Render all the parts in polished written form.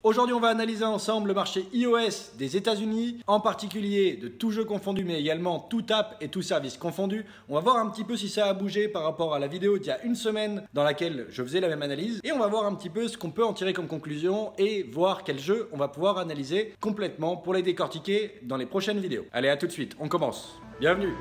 Aujourd'hui, on va analyser ensemble le marché iOS des États-Unis, en particulier de tout jeu confondu, mais également tout app et tout service confondu. On va voir un petit peu si ça a bougé par rapport à la vidéo d'il y a une semaine dans laquelle je faisais la même analyse. Et on va voir un petit peu ce qu'on peut en tirer comme conclusion et voir quel jeu on va pouvoir analyser complètement pour les décortiquer dans les prochaines vidéos. Allez, à tout de suite, on commence. Bienvenue!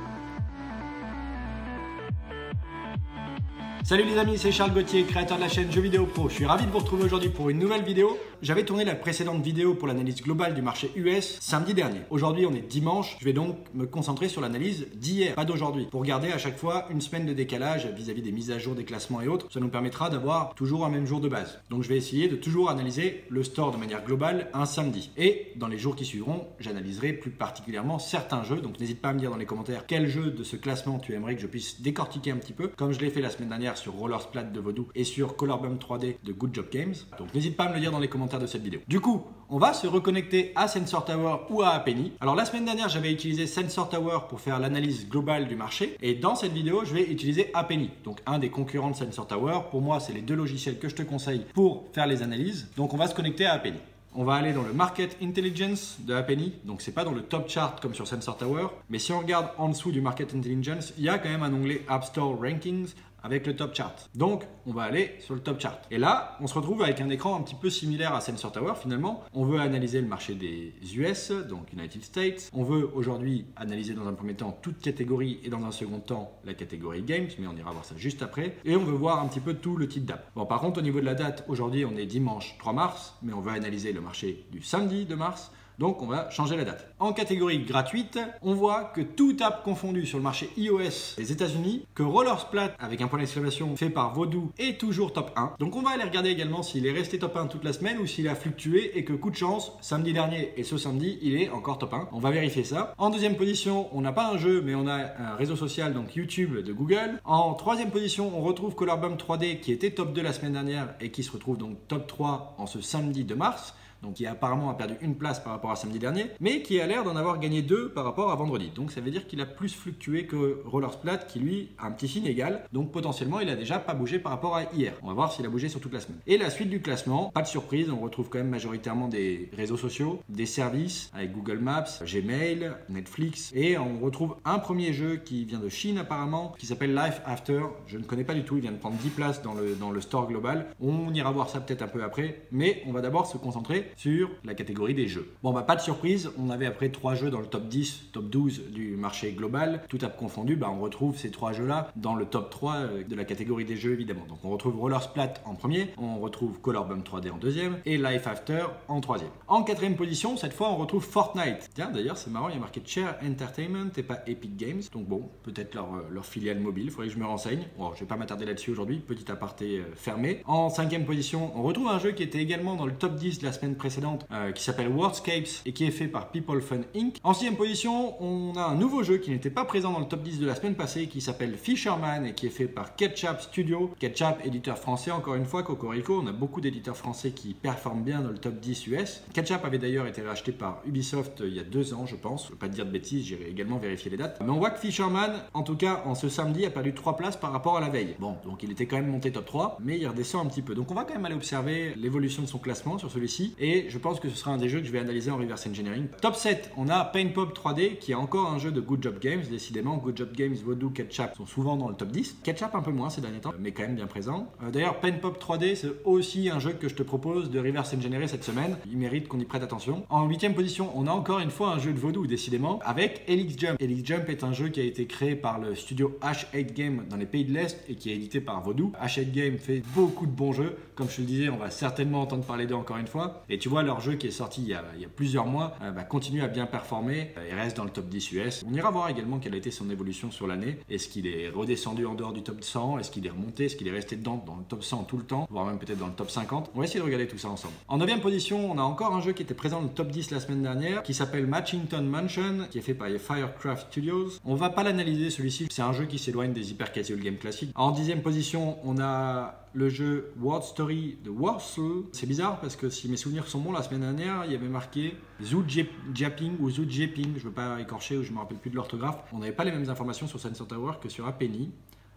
Salut les amis, c'est Charles Gauthier, créateur de la chaîne Jeux Vidéo Pro. Je suis ravi de vous retrouver aujourd'hui pour une nouvelle vidéo. J'avais tourné la précédente vidéo pour l'analyse globale du marché US samedi dernier. Aujourd'hui, on est dimanche. Je vais donc me concentrer sur l'analyse d'hier, pas d'aujourd'hui, pour garder à chaque fois une semaine de décalage vis-à-vis des mises à jour, des classements et autres. Ça nous permettra d'avoir toujours un même jour de base. Donc je vais essayer de toujours analyser le store de manière globale un samedi. Et dans les jours qui suivront, j'analyserai plus particulièrement certains jeux. Donc n'hésite pas à me dire dans les commentaires quel jeu de ce classement tu aimerais que je puisse décortiquer un petit peu, comme je l'ai fait la semaine dernière sur Roller Splat de Vodou et sur Colorbum 3D de Good Job Games. Donc n'hésite pas à me le dire dans les commentaires de cette vidéo. Du coup, on va se reconnecter à Sensor Tower ou à Apenny. Alors la semaine dernière, j'avais utilisé Sensor Tower pour faire l'analyse globale du marché. Et dans cette vidéo, je vais utiliser Apenny, donc un des concurrents de Sensor Tower. Pour moi, c'est les deux logiciels que je te conseille pour faire les analyses. Donc on va se connecter à Apenny. On va aller dans le Market Intelligence de Apenny. Donc c'est pas dans le top chart comme sur Sensor Tower. Mais si on regarde en dessous du Market Intelligence, il y a quand même un onglet App Store Rankings avec le top chart. Donc, on va aller sur le top chart. Et là, on se retrouve avec un écran un petit peu similaire à Sensor Tower finalement. On veut analyser le marché des US, donc United States. On veut aujourd'hui analyser dans un premier temps toute catégorie et dans un second temps la catégorie Games, mais on ira voir ça juste après. Et on veut voir un petit peu tout le type d'app. Bon, par contre, au niveau de la date, aujourd'hui, on est dimanche 3 mars, mais on veut analyser le marché du samedi 2 mars. Donc on va changer la date. En catégorie gratuite, on voit que tout app confondu sur le marché iOS des États-Unis, que Roller Splat avec un point d'exclamation fait par Vodou est toujours top 1. Donc on va aller regarder également s'il est resté top 1 toute la semaine ou s'il a fluctué et que coup de chance, samedi dernier et ce samedi, il est encore top 1. On va vérifier ça. En deuxième position, on n'a pas un jeu mais on a un réseau social, donc YouTube de Google. En troisième position, on retrouve Colorbum 3D qui était top 2 la semaine dernière et qui se retrouve donc top 3 en ce samedi 2 mars. Donc qui apparemment a perdu une place par rapport à samedi dernier, mais qui a l'air d'en avoir gagné 2 par rapport à vendredi. Donc ça veut dire qu'il a plus fluctué que Roller Splat qui lui a un petit signe égal. Donc potentiellement il a déjà pas bougé par rapport à hier. On va voir s'il a bougé sur toute la semaine. Et la suite du classement, pas de surprise, on retrouve quand même majoritairement des réseaux sociaux, des services avec Google Maps, Gmail, Netflix. Et on retrouve un premier jeu qui vient de Chine apparemment, qui s'appelle Life After. Je ne connais pas du tout, il vient de prendre 10 places dans le store global. On ira voir ça peut-être un peu après, mais on va d'abord se concentrer sur la catégorie des jeux. Bon, bah pas de surprise, on avait après 3 jeux dans le top 10, top 12 du marché global, tout app confondu, bah on retrouve ces 3 jeux-là dans le top 3 de la catégorie des jeux évidemment. Donc on retrouve Roller Splat en premier, on retrouve Colorbum 3D en deuxième et Life After en troisième. En quatrième position, cette fois on retrouve Fortnite. Tiens, d'ailleurs c'est marrant, il y a marqué Chair Entertainment et pas Epic Games, donc bon, peut-être leur filiale mobile, il faudrait que je me renseigne. Bon, je vais pas m'attarder là-dessus aujourd'hui, petit aparté fermé. En cinquième position, on retrouve un jeu qui était également dans le top 10 de la semaine précédente, qui s'appelle Wordscapes et qui est fait par People Fun Inc. En sixième position, on a un nouveau jeu qui n'était pas présent dans le top 10 de la semaine passée, qui s'appelle Fisherman et qui est fait par Ketchup Studio. Ketchup, éditeur français, encore une fois, Cocorico. On a beaucoup d'éditeurs français qui performent bien dans le top 10 US. Ketchup avait d'ailleurs été racheté par Ubisoft il y a 2 ans, je pense. Je ne veux pas te dire de bêtises, j'irai également vérifier les dates. Mais on voit que Fisherman, en tout cas, en ce samedi, a perdu 3 places par rapport à la veille. Bon, donc il était quand même monté top 3, mais il redescend un petit peu. Donc on va quand même aller observer l'évolution de son classement sur celui-ci. Et je pense que ce sera un des jeux que je vais analyser en reverse engineering. Top 7, on a Paint Pop 3D qui est encore un jeu de Good Job Games. Décidément, Good Job Games, Vodou, Ketchup sont souvent dans le top 10. Ketchup un peu moins ces derniers temps, mais quand même bien présent. D'ailleurs, Paint Pop 3D, c'est aussi un jeu que je te propose de reverse engineer cette semaine. Il mérite qu'on y prête attention. En 8e position, on a encore une fois un jeu de Vodou, décidément, avec Helix Jump. Helix Jump est un jeu qui a été créé par le studio H8 Game dans les pays de l'Est et qui est édité par Vodou. H8 Game fait beaucoup de bons jeux. Comme je te le disais, on va certainement entendre parler d'eux encore une fois. Et tu vois, leur jeu qui est sorti il y a plusieurs mois, continue à bien performer et reste dans le top 10 US. On ira voir également quelle a été son évolution sur l'année. Est-ce qu'il est redescendu en dehors du top 100? Est-ce qu'il est remonté? Est-ce qu'il est resté dans le top 100 tout le temps? Voire même peut-être dans le top 50. On va essayer de regarder tout ça ensemble. En 9e position, on a encore un jeu qui était présent dans le top 10 la semaine dernière, qui s'appelle Matchington Mansion, qui est fait par Firecraft Studios. On va pas l'analyser celui-ci, c'est un jeu qui s'éloigne des hyper casual games classiques. En 10e position, on a le jeu Word Story de Warsaw. C'est bizarre parce que si mes souvenirs sont bons, la semaine dernière, il y avait marqué Zujaping ou Zujaping, je ne veux pas écorcher ou je ne me rappelle plus de l'orthographe. On n'avait pas les mêmes informations sur Sensor Tower que sur Apenny.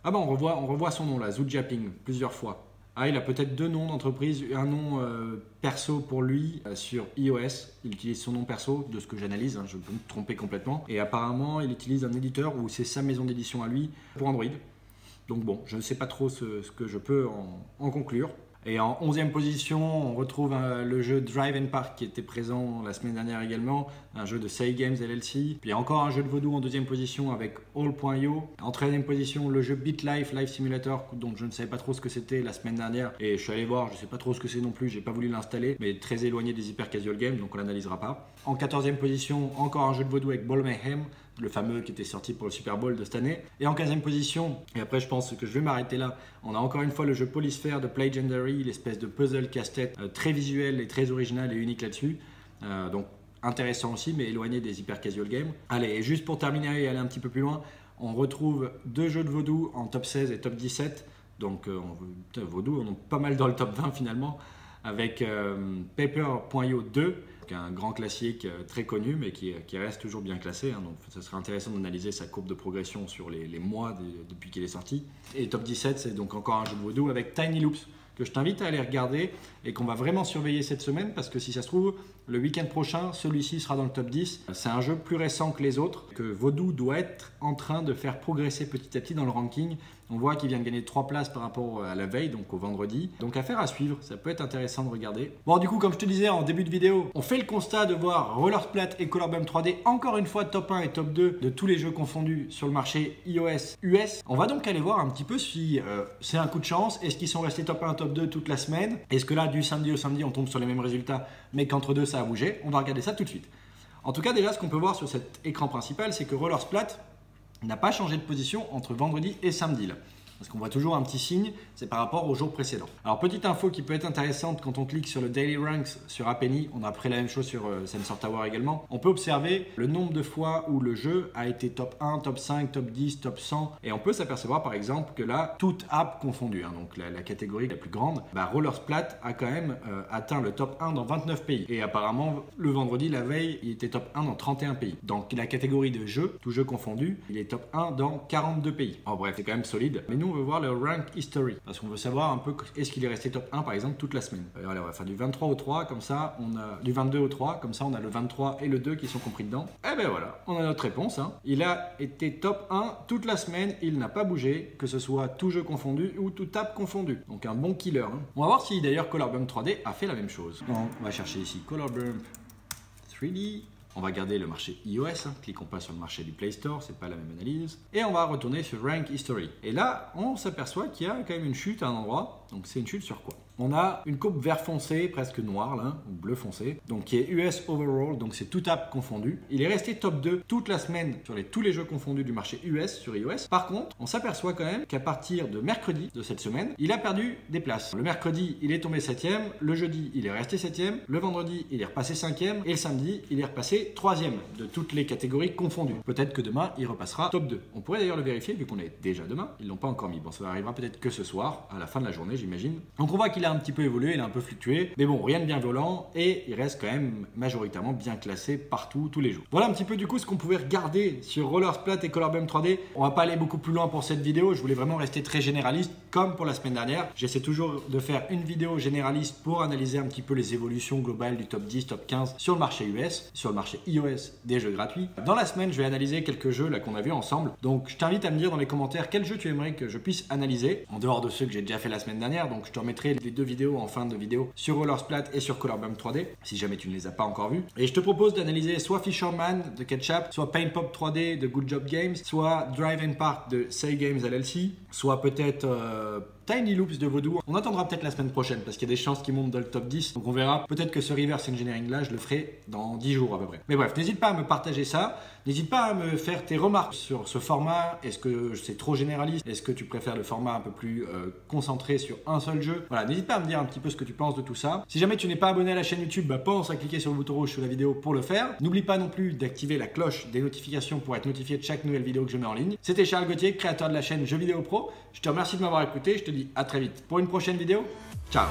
Ah bon, on revoit son nom là, Zujaping, plusieurs fois. Ah, il a peut-être 2 noms d'entreprise, un nom perso pour lui sur iOS. Il utilise son nom perso, de ce que j'analyse, hein, je peux me tromper complètement. Et apparemment, il utilise un éditeur où c'est sa maison d'édition à lui pour Android. Donc bon, je ne sais pas trop ce que je peux en conclure. Et en 11e position, on retrouve le jeu Drive and Park qui était présent la semaine dernière également, un jeu de Say Games LLC. Puis encore un jeu de Vodou en 2e position avec All.io. En 13e position, le jeu BitLife Life Simulator, dont je ne savais pas trop ce que c'était la semaine dernière. Et je suis allé voir, je ne sais pas trop ce que c'est non plus, j'ai pas voulu l'installer, mais très éloigné des hyper casual games, donc on l'analysera pas. En 14e position, encore un jeu de Vodou avec Ball Mayhem, le fameux qui était sorti pour le Super Bowl de cette année. Et en 15e position, et après je pense que je vais m'arrêter là, on a encore une fois le jeu Polysphere de Playgendary, l'espèce de puzzle casse-tête très visuel et très original et unique là-dessus. Donc intéressant aussi, mais éloigné des hyper casual games. Allez, et juste pour terminer et aller un petit peu plus loin, on retrouve 2 jeux de Vodou en top 16 et top 17. Donc Vodou, on est pas mal dans le top 20 finalement, avec Paper.io 2, un grand classique très connu, mais qui reste toujours bien classé. Hein, donc ça serait intéressant d'analyser sa courbe de progression sur les mois depuis qu'il est sorti. Et top 17, c'est donc encore un jeu de Vodou avec Tiny Loops, que je t'invite à aller regarder et qu'on va vraiment surveiller cette semaine, parce que si ça se trouve, le week-end prochain, celui-ci sera dans le top 10. C'est un jeu plus récent que les autres, que Vodou doit être en train de faire progresser petit à petit dans le ranking. On voit qu'il vient de gagner 3 places par rapport à la veille, donc au vendredi. Donc affaire à suivre, ça peut être intéressant de regarder. Bon, du coup, comme je te disais en début de vidéo, on fait le constat de voir Rollersplat et Colorbam 3D encore une fois top 1 et top 2 de tous les jeux confondus sur le marché iOS US. On va donc aller voir un petit peu si c'est un coup de chance. Est-ce qu'ils sont restés top 1, top 2 toute la semaine? Est-ce que là, du samedi au samedi, on tombe sur les mêmes résultats, mais qu'entre deux, ça a bougé? On va regarder ça tout de suite. En tout cas, déjà, ce qu'on peut voir sur cet écran principal, c'est que Rollersplat n'a pas changé de position entre vendredi et samedi là. Parce qu'on voit toujours un petit signe, c'est par rapport au jour précédent. Alors petite info qui peut être intéressante quand on clique sur le Daily Ranks sur App Annie, on a après la même chose sur Sensor Tower également, on peut observer le nombre de fois où le jeu a été top 1, top 5, top 10, top 100, et on peut s'apercevoir par exemple que là, toute app confondue, hein, donc la catégorie la plus grande, Rollersplat a quand même atteint le top 1 dans 29 pays. Et apparemment, le vendredi, la veille, il était top 1 dans 31 pays. Donc la catégorie de jeux, tout jeu confondu, il est top 1 dans 42 pays. En bref, c'est quand même solide. Mais nous, on veut voir le rank history, parce qu'on veut savoir un peu est-ce qu'il est resté top 1 par exemple toute la semaine. Allez, on va faire du 23 au 3, comme ça on a du 22 au 3, comme ça on a le 23 et le 2 qui sont compris dedans. Et ben voilà, on a notre réponse. Hein. Il a été top 1 toute la semaine, il n'a pas bougé, que ce soit tout jeu confondu ou tout app confondu. Donc un bon killer. Hein. On va voir si d'ailleurs Colorbump 3D a fait la même chose. Bon, on va chercher ici Colorbump 3D. On va garder le marché iOS, hein. Cliquons pas sur le marché du Play Store, c'est pas la même analyse. Et on va retourner sur Rank History. Et là, on s'aperçoit qu'il y a quand même une chute à un endroit. Donc c'est une chute sur quoi? On a une courbe vert foncé, presque noire là, ou bleu foncé, donc qui est US Overall, donc c'est tout app confondu. Il est resté top 2 toute la semaine sur tous les jeux confondus du marché US sur iOS. Par contre, on s'aperçoit quand même qu'à partir de mercredi de cette semaine, il a perdu des places. Le mercredi, il est tombé 7e, le jeudi, il est resté 7e, le vendredi, il est repassé 5e, et le samedi, il est repassé 3e de toutes les catégories confondues. Peut-être que demain, il repassera top 2. On pourrait d'ailleurs le vérifier vu qu'on est déjà demain. Ils l'ont pas encore mis. Bon, ça arrivera peut-être que ce soir, à la fin de la journée, j'imagine. Donc on voit qu'il a un petit peu évolué, il a un peu fluctué, mais bon, rien de bien violent et il reste quand même majoritairement bien classé partout, tous les jours. Voilà un petit peu du coup ce qu'on pouvait regarder sur Rollersplat et Colorbump 3D. On va pas aller beaucoup plus loin pour cette vidéo, je voulais vraiment rester très généraliste comme pour la semaine dernière. J'essaie toujours de faire une vidéo généraliste pour analyser un petit peu les évolutions globales du top 10, top 15 sur le marché US, sur le marché iOS des jeux gratuits. Dans la semaine, je vais analyser quelques jeux là qu'on a vus ensemble. Donc je t'invite à me dire dans les commentaires quel jeu tu aimerais que je puisse analyser en dehors de ceux que j'ai déjà fait la semaine dernière. Donc je te remettrai les 2 vidéos en fin de vidéo sur Rollersplat et sur Colorbump 3D si jamais tu ne les as pas encore vus. Et je te propose d'analyser soit Fisherman de Ketchup, soit Paintpop 3D de Good Job Games, soit Drive and Park de Say Games LLC, soit peut-être Tiny Loops de Vodou. On attendra peut-être la semaine prochaine parce qu'il y a des chances qu'ils montent dans le top 10. Donc on verra. Peut-être que ce reverse engineering là, je le ferai dans 10 jours à peu près. Mais bref, n'hésite pas à me partager ça. N'hésite pas à me faire tes remarques sur ce format. Est-ce que c'est trop généraliste? Est-ce que tu préfères le format un peu plus concentré sur un seul jeu? Voilà, n'hésite pas à me dire un petit peu ce que tu penses de tout ça. Si jamais tu n'es pas abonné à la chaîne YouTube, pense à cliquer sur le bouton rouge sous la vidéo pour le faire. N'oublie pas non plus d'activer la cloche des notifications pour être notifié de chaque nouvelle vidéo que je mets en ligne. C'était Charles Gauthier, créateur de la chaîne Jeux Vidéo Pro. Je te remercie de m'avoir écouté. Je te dis à très vite pour une prochaine vidéo. Ciao!